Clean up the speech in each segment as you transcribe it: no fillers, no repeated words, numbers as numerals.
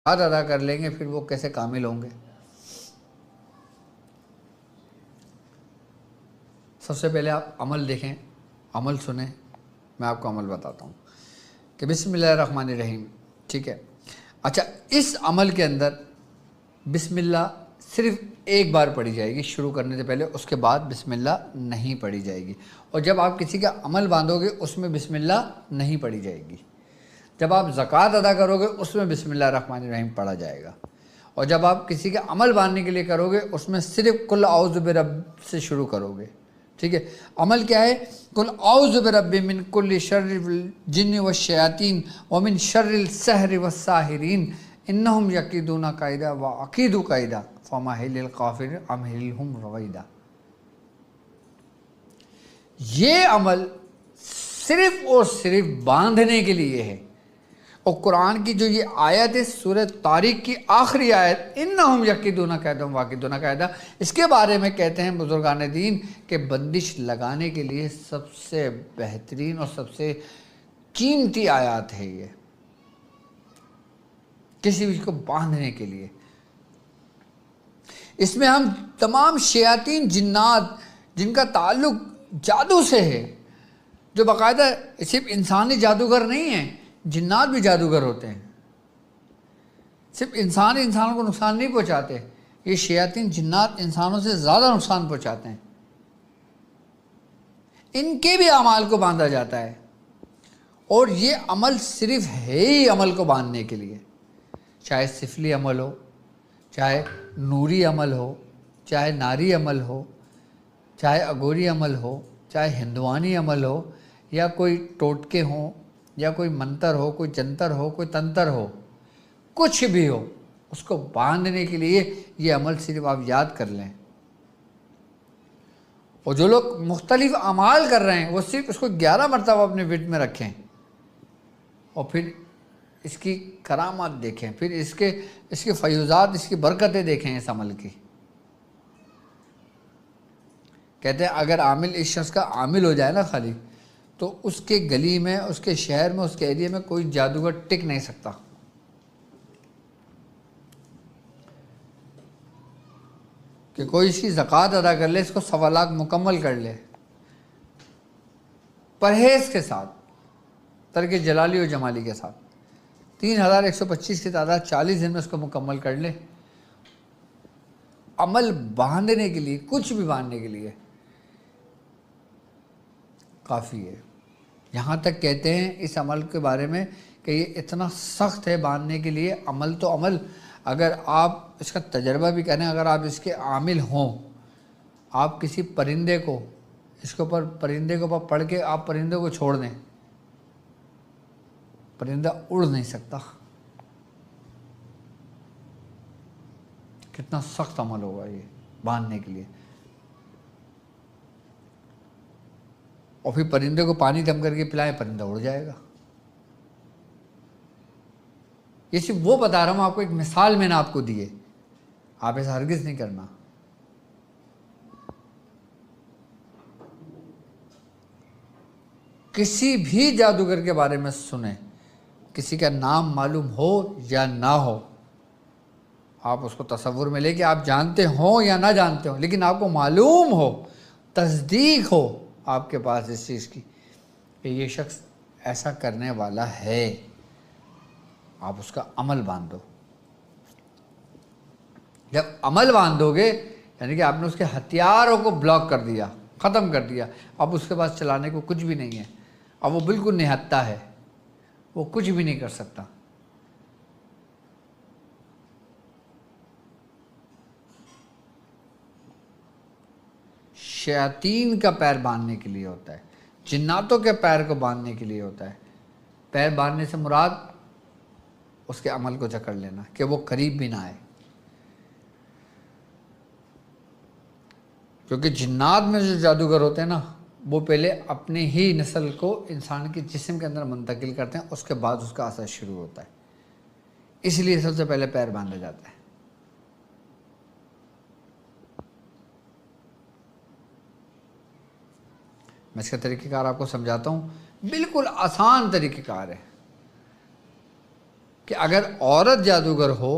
ادا کر لیں گے پھر وہ کیسے کامل ہوں گے؟ سب سے پہلے آپ عمل دیکھیں، عمل سنیں، میں آپ کو عمل بتاتا ہوں کہ بسم اللہ الرحمن الرحیم، ٹھیک ہے؟ اچھا، اس عمل کے اندر بسم اللہ صرف ایک بار پڑھی جائے گی شروع کرنے سے پہلے، اس کے بعد بسم اللہ نہیں پڑھی جائے گی۔ اور جب آپ کسی کا عمل باندھو گے اس میں بسم اللہ نہیں پڑھی جائے گی۔ جب آپ زکوٰۃ ادا کرو گے اس میں بسم اللہ الرحمن الرحیم پڑھا جائے گا۔ اور جب آپ کسی کا عمل باندھنے کے لیے کرو گے اس میں صرف قل اعوذ برب سے شروع کرو گے، ٹھیک ہے؟ عمل کیا ہے؟ قل اعوذ برب من کل شر الجن والشیاطین ومن شر السحر والساحرین انہم یکیدون کیدا واکید کیدا فمہل الکافرین امہلہم رویدا۔ یہ عمل صرف اور صرف باندھنے کے لیے ہے۔ اور قرآن کی جو یہ آیت ہے سورہ طارق کی آخری آیت، انہم یکیدون کیدا واکیدون کیدا، اس کے بارے میں کہتے ہیں بزرگان دین کہ بندش لگانے کے لیے سب سے بہترین اور سب سے قیمتی آیات ہے یہ، کسی بھی کو باندھنے کے لیے۔ اس میں ہم تمام شیاطین جنات جن کا تعلق جادو سے ہے، جو باقاعدہ صرف انسانی جادوگر نہیں ہیں، جنات بھی جادوگر ہوتے ہیں، صرف انسانوں کو نقصان نہیں پہنچاتے، یہ شیاطین جنات انسانوں سے زیادہ نقصان پہنچاتے ہیں، ان کے بھی اعمال کو باندھا جاتا ہے۔ اور یہ عمل صرف ہے ہی عمل کو باندھنے کے لیے، چاہے سفلی عمل ہو، چاہے نوری عمل ہو، چاہے ناری عمل ہو، چاہے اگوری عمل ہو، چاہے ہندوانی عمل ہو، یا کوئی ٹوٹکے ہوں، یا کوئی منتر ہو، کوئی جنتر ہو، کوئی تنتر ہو، کچھ بھی ہو، اس کو باندھنے کے لیے یہ عمل صرف آپ یاد کر لیں۔ اور جو لوگ مختلف اعمال کر رہے ہیں وہ صرف اس کو 11 مرتبہ اپنے ورد میں رکھیں اور پھر اس کی کرامات دیکھیں، پھر اس کے فیوزات، اس کی برکتیں دیکھیں اس عمل کی۔ کہتے ہیں اگر عامل اس شخص کا عامل ہو جائے نا خالی، تو اس کے گلی میں، اس کے شہر میں، اس کے ایریے میں کوئی جادوگر ٹک نہیں سکتا۔ کہ کوئی اس کی زکوٰۃ ادا کر لے، اس کو 1.25 لاکھ مکمل کر لے پرہیز کے ساتھ، ترک جلالی و جمالی کے ساتھ، 3125 کی تعداد 40 دن میں اس کو مکمل کر لے، عمل باندھنے کے لیے، کچھ بھی باندھنے کے لیے کافی ہے۔ یہاں تک کہتے ہیں اس عمل کے بارے میں کہ یہ اتنا سخت ہے باندھنے کے لیے، عمل تو عمل، اگر آپ اس کا تجربہ بھی کریں، اگر آپ اس کے عامل ہوں، آپ کسی پرندے کو اس کے اوپر پڑھ کے آپ پرندے کو چھوڑ دیں، پرندہ اڑ نہیں سکتا۔ کتنا سخت عمل ہوگا یہ باندھنے کے لیے۔ اور پھر پرندے کو پانی دم کر کے پلائیں، پرندہ اڑ جائے گا۔ یہ صرف وہ بتا رہا ہوں آپ کو، ایک مثال میں نے آپ کو دی ہے، آپ ایسا ہرگز نہیں کرنا۔ کسی بھی جادوگر کے بارے میں سنیں، کسی کا نام معلوم ہو یا نہ ہو، آپ اس کو تصور میں لے کے آپ جانتے ہوں یا نہ جانتے ہوں، لیکن آپ کو معلوم ہو، تصدیق ہو آپ کے پاس اس چیز کی کہ یہ شخص ایسا کرنے والا ہے، آپ اس کا عمل باندھو۔ جب عمل باندھو گے یعنی کہ آپ نے اس کے ہتھیاروں کو بلاک کر دیا، ختم کر دیا، اب اس کے پاس چلانے کو کچھ بھی نہیں ہے، اب وہ بالکل نہتہ ہے، وہ کچھ بھی نہیں کر سکتا۔ شیاطین کا پیر باندھنے کے لیے ہوتا ہے، جناتوں کے پیر کو باندھنے کے لیے ہوتا ہے۔ پیر باندھنے سے مراد اس کے عمل کو جکڑ لینا کہ وہ قریب بھی نہ آئے، کیونکہ جنات میں جو جادوگر ہوتے ہیں نا، وہ پہلے اپنے ہی نسل کو انسان کے جسم کے اندر منتقل کرتے ہیں، اس کے بعد اس کا اثر شروع ہوتا ہے، اس لیے سب سے پہلے پیر باندھا جاتا ہے۔ میں اس کا طریقہ کار آپ کو سمجھاتا ہوں، بالکل آسان طریقہ کار ہے۔ کہ اگر عورت جادوگر ہو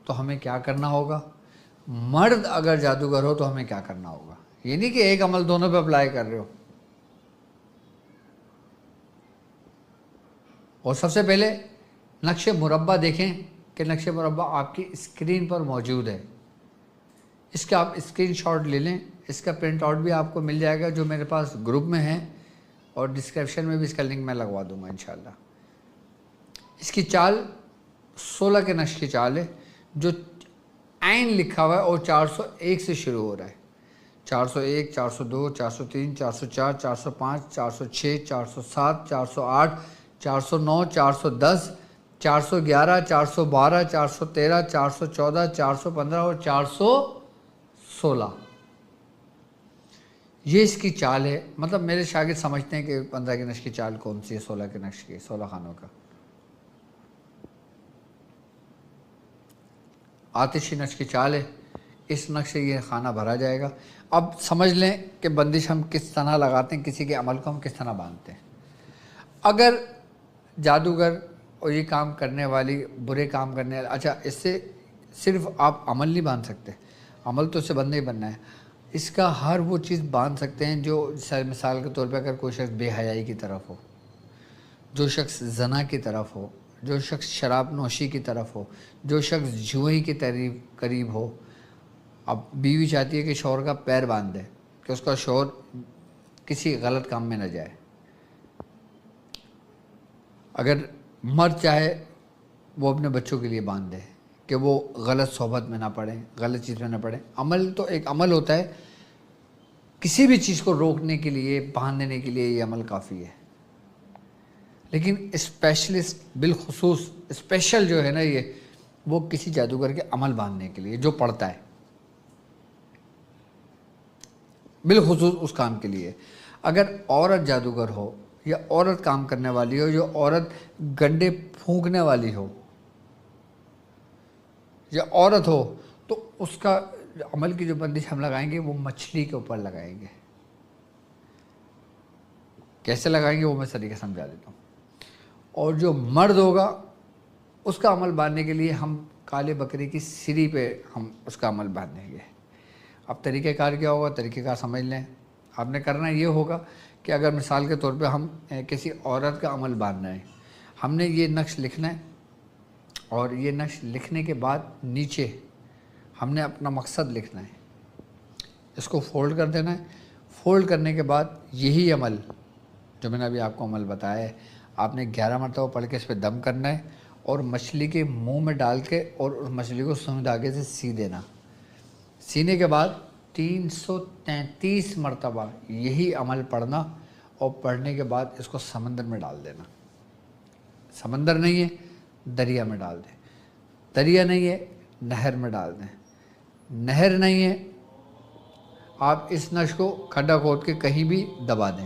تو ہمیں کیا کرنا ہوگا، مرد اگر جادوگر ہو تو ہمیں کیا کرنا ہوگا. یہ نہیں کہ ایک عمل دونوں پہ اپلائی کر رہے ہو. اور سب سے پہلے نقش مربع دیکھیں کہ نقش مربع آپ کی اسکرین پر موجود ہے. اس کا آپ اسکرین شاٹ لے لیں. اس کا پرنٹ آؤٹ بھی آپ کو مل جائے گا جو میرے پاس گروپ میں ہے، اور ڈسکرپشن میں بھی اس کا لنک میں لگوا دوں گا انشاءاللہ. اس کی چال 16 کے نقش کی چال ہے جو عین لکھا ہوا ہے اور 401 سے شروع ہو رہا ہے. 401 402 403 404 405 406 407 408 409 410 411 412 413 414 415 اور 416. یہ اس کی چال ہے. مطلب میرے شاگرد سمجھتے ہیں کہ 15 کے نقش کی چال کون سی ہے، 16 کے نقش کی، 16 خانوں کا. آتشی نقش کی چال ہے. اس نقش سے یہ خانہ بھرا جائے گا. اب سمجھ لیں کہ بندش ہم کس طرح لگاتے ہیں، کسی کے عمل کو ہم کس طرح باندھتے ہیں. اگر جادوگر اور یہ کام کرنے والی برے کام کرنے والی، اچھا اس سے صرف آپ عمل نہیں باندھ سکتے، عمل تو اس سے بندہ ہی بننا ہے. اس کا ہر وہ چیز باندھ سکتے ہیں جو مثال کے طور پہ اگر کوئی شخص بے حیائی کی طرف ہو، جو شخص زنا کی طرف ہو، جو شخص شراب نوشی کی طرف ہو، جو شخص جوئی کے قریب ہو. اب بیوی چاہتی ہے کہ شوہر کا پیر باندھ دے کہ اس کا شوہر کسی غلط کام میں نہ جائے. اگر مرد چاہے وہ اپنے بچوں کے لیے باندھ دے کہ وہ غلط صحبت میں نہ پڑیں، غلط چیز میں نہ پڑیں. عمل تو ایک عمل ہوتا ہے، کسی بھی چیز کو روکنے کے لیے، باندھنے کے لیے یہ عمل کافی ہے. لیکن اسپیشلسٹ، بالخصوص اسپیشل جو ہے نا یہ، وہ کسی جادوگر کے عمل باندھنے کے لیے جو پڑھتا ہے، بالخصوص اس کام کے لیے. اگر عورت جادوگر ہو یا عورت کام کرنے والی ہو، جو عورت گنڈے پھونکنے والی ہو یا عورت ہو، تو اس کا عمل کی جو بندش ہم لگائیں گے وہ مچھلی کے اوپر لگائیں گے. کیسے لگائیں گے وہ میں طریقہ سمجھا دیتا ہوں. اور جو مرد ہوگا اس کا عمل باندھنے کے لیے ہم کالے بکری کی سری پہ ہم اس کا عمل باندھیں گے. اب طریقہ کار کیا ہوگا، طریقہ کار سمجھ لیں. آپ نے کرنا یہ ہوگا کہ اگر مثال کے طور پہ ہم کسی عورت کا عمل باندھنا ہے، ہم نے یہ نقش لکھنا ہے، اور یہ نقش لکھنے کے بعد نیچے ہم نے اپنا مقصد لکھنا ہے. اس کو فولڈ کر دینا ہے. فولڈ کرنے کے بعد یہی عمل جو میں نے ابھی آپ کو عمل بتایا ہے، آپ نے 11 مرتبہ پڑھ کے اس پہ دم کرنا ہے اور مچھلی کے منہ میں ڈال کے اور اس مچھلی کو سوئی دھاگے سے سی دینا. سینے کے بعد 333 مرتبہ یہی عمل پڑھنا، اور پڑھنے کے بعد اس کو سمندر میں ڈال دینا. سمندر نہیں ہے دریا میں ڈال دیں، دریا نہیں ہے نہر میں ڈال دیں، نہر نہیں ہے آپ اس نقش کو کھڈا کھود کے کہیں بھی دبا دیں.